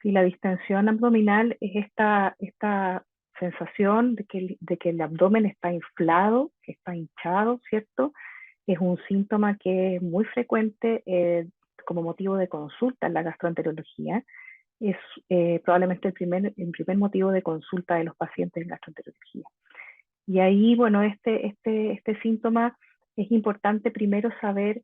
Y la distensión abdominal es esta sensación de que el abdomen está inflado, que está hinchado, ¿cierto? Es un síntoma que es muy frecuente como motivo de consulta en la gastroenterología. Es probablemente el primer motivo de consulta de los pacientes en gastroenterología. Y ahí, bueno, este síntoma es importante primero saber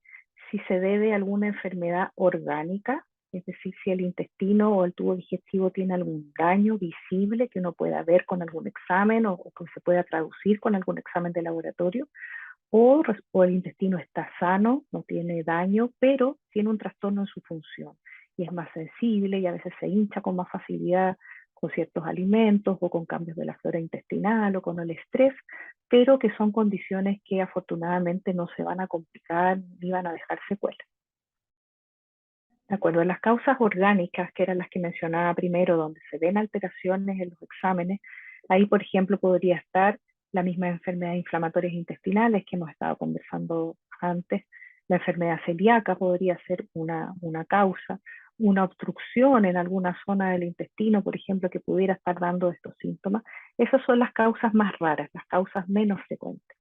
si se debe a alguna enfermedad orgánica, es decir, si el intestino o el tubo digestivo tiene algún daño visible que uno pueda ver con algún examen o que se pueda traducir con algún examen de laboratorio, o el intestino está sano, no tiene daño, pero tiene un trastorno en su función y es más sensible y a veces se hincha con más facilidad con ciertos alimentos o con cambios de la flora intestinal o con el estrés, pero que son condiciones que afortunadamente no se van a complicar ni van a dejar secuelas. De acuerdo a las causas orgánicas, que eran las que mencionaba primero, donde se ven alteraciones en los exámenes, ahí, por ejemplo, podría estar la misma enfermedad inflamatorias intestinales que hemos estado conversando antes. La enfermedad celíaca podría ser una causa, una obstrucción en alguna zona del intestino, por ejemplo, que pudiera estar dando estos síntomas. Esas son las causas más raras, las causas menos frecuentes.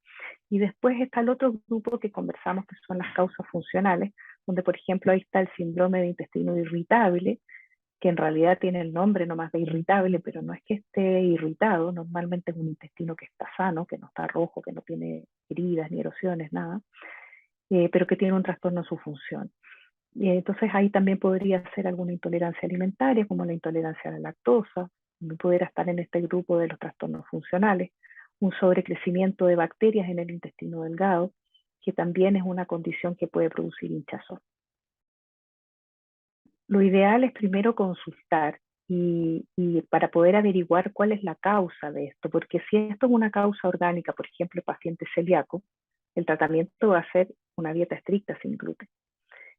Y después está el otro grupo que conversamos, que son las causas funcionales, donde por ejemplo ahí está el síndrome de intestino irritable, que en realidad tiene el nombre nomás de irritable, pero no es que esté irritado, normalmente es un intestino que está sano, que no está rojo, que no tiene heridas ni erosiones, nada, pero que tiene un trastorno en su función. Y entonces ahí también podría ser alguna intolerancia alimentaria, como la intolerancia a la lactosa, pudiera estar en este grupo de los trastornos funcionales, un sobrecrecimiento de bacterias en el intestino delgado, que también es una condición que puede producir hinchazón. Lo ideal es primero consultar y para poder averiguar cuál es la causa de esto, porque si esto es una causa orgánica, por ejemplo, el paciente celíaco, el tratamiento va a ser una dieta estricta sin gluten.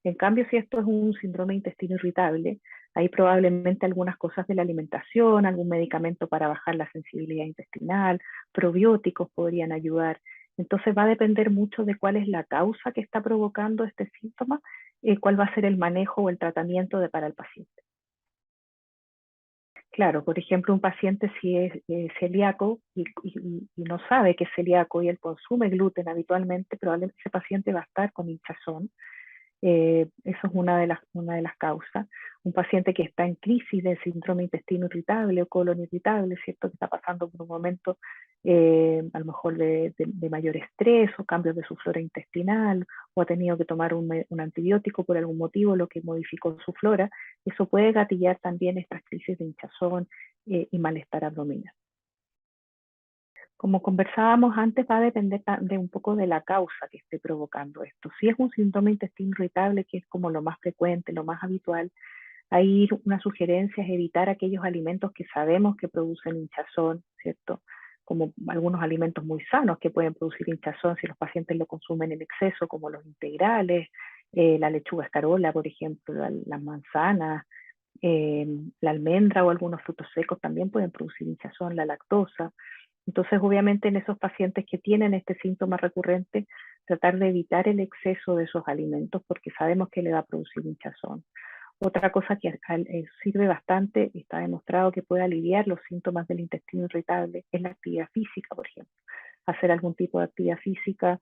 En cambio, si esto es un síndrome de intestino irritable, hay probablemente algunas cosas de la alimentación, algún medicamento para bajar la sensibilidad intestinal, probióticos podrían ayudar. Entonces va a depender mucho de cuál es la causa que está provocando este síntoma, cuál va a ser el manejo o el tratamiento para el paciente. Claro, por ejemplo, un paciente si es celíaco y no sabe que es celíaco y él consume gluten habitualmente, probablemente ese paciente va a estar con hinchazón. Eso es una de las causas. Un paciente que está en crisis de síndrome intestino irritable o colon irritable, ¿cierto? Que está pasando por un momento a lo mejor de mayor estrés o cambios de su flora intestinal o ha tenido que tomar un antibiótico por algún motivo, lo que modificó su flora, eso puede gatillar también estas crisis de hinchazón y malestar abdominal. Como conversábamos antes, va a depender de un poco de la causa que esté provocando esto. Si es un síndrome de intestino irritable, que es como lo más frecuente, lo más habitual, ahí una sugerencia es evitar aquellos alimentos que sabemos que producen hinchazón, ¿cierto? Como algunos alimentos muy sanos que pueden producir hinchazón si los pacientes lo consumen en exceso, como los integrales, la lechuga escarola, por ejemplo, las manzanas, eh, la almendra o algunos frutos secos también pueden producir hinchazón, la lactosa. Entonces, obviamente, en esos pacientes que tienen este síntoma recurrente, tratar de evitar el exceso de esos alimentos porque sabemos que le va a producir hinchazón. Otra cosa que sirve bastante, y está demostrado que puede aliviar los síntomas del intestino irritable, es la actividad física, por ejemplo. Hacer algún tipo de actividad física,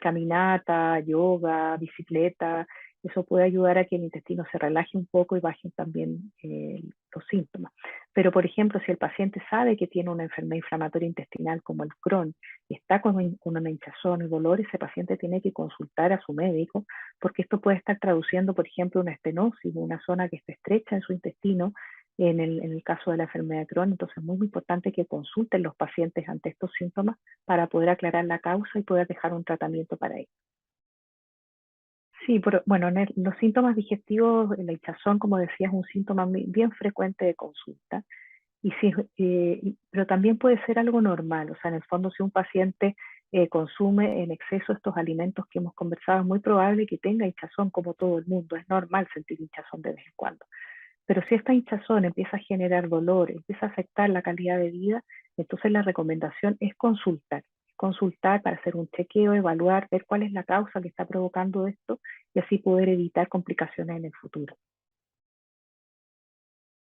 caminata, yoga, bicicleta, eso puede ayudar a que el intestino se relaje un poco y bajen también los síntomas. Pero, por ejemplo, si el paciente sabe que tiene una enfermedad inflamatoria intestinal como el Crohn y está con una hinchazón y dolor, ese paciente tiene que consultar a su médico porque esto puede estar traduciendo, por ejemplo, una estenosis, una zona que esté estrecha en su intestino, en el caso de la enfermedad de Crohn. Entonces es muy importante que consulten los pacientes ante estos síntomas para poder aclarar la causa y poder dejar un tratamiento para ello. Sí, bueno, los síntomas digestivos, la hinchazón, como decía, es un síntoma bien frecuente de consulta. Y sí, pero también puede ser algo normal, o sea, en el fondo si un paciente consume en exceso estos alimentos que hemos conversado, es muy probable que tenga hinchazón como todo el mundo, es normal sentir hinchazón de vez en cuando. Pero si esta hinchazón empieza a generar dolor, empieza a afectar la calidad de vida, entonces la recomendación es consultar para hacer un chequeo, evaluar, ver cuál es la causa que está provocando esto y así poder evitar complicaciones en el futuro.